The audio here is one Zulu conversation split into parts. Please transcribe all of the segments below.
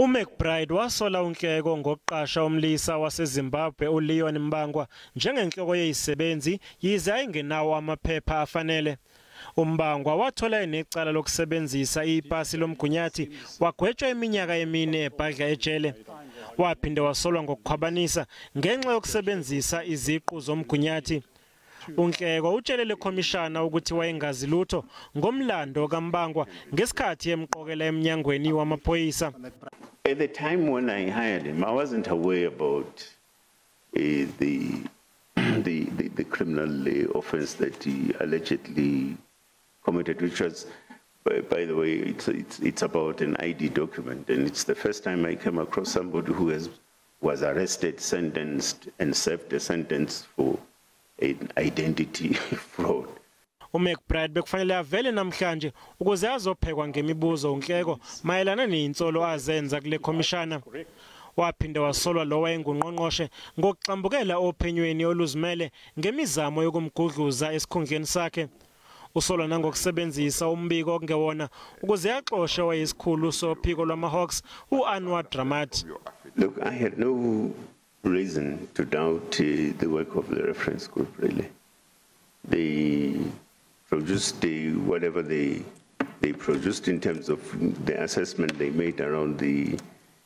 uMcBride wasola uNhleko ngokuqasha umlisa waseZimbabwe uLeon Mbangwa njengenhloko yezisebenzi yize ayingenawo amaphepha afanele. uMbangwa wathola enecala lokusebenzisa ipasi lomgunyathi wagwetshwa iminyaka emine ebhadla ejele. Waphinde wasolwa ngokukhwabanisa ngenxa yokusebenzisa iziqu zomgunyathi. uNhleko utshele ekhomishana ukuthi wayengazi lutho ngomlando kaMbangwa ngesikhathi emqokela eminyangweni wamaphoyisa. At the time when I hired him, I wasn't aware about the criminal offense that he allegedly committed, which was, by the way, it's about an ID document, and it's the first time I came across somebody who was arrested, sentenced, and served a sentence for an identity fraud. uMcBride bekufanele avele namhlanje ukuze azophekwa ngemibuzo uNhleko mayelana nezinsolo azenza kulekhomishana. Waphinde wasolwa Lowo owayengungqongqoshe ngokuxambukela ophenyweni oluzimele ngemizamo yokumgudluza esikhundleni sakhe. Usolwa nangokusebenzisa umbiko okungewona ukuze axoxe wayesikhulu sophiko lwamaHawks uAnwar. Look, I had no reason to doubt the work of the reference group, really. They produced whatever they produced in terms of the assessment they made around the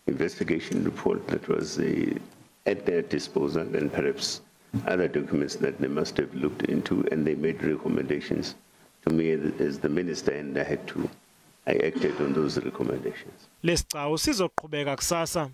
investigation report that was at their disposal, and perhaps other documents that they must have looked into, and they made recommendations to me as the minister, and I acted on those recommendations. Lesicao sizoqhubeka kusasa.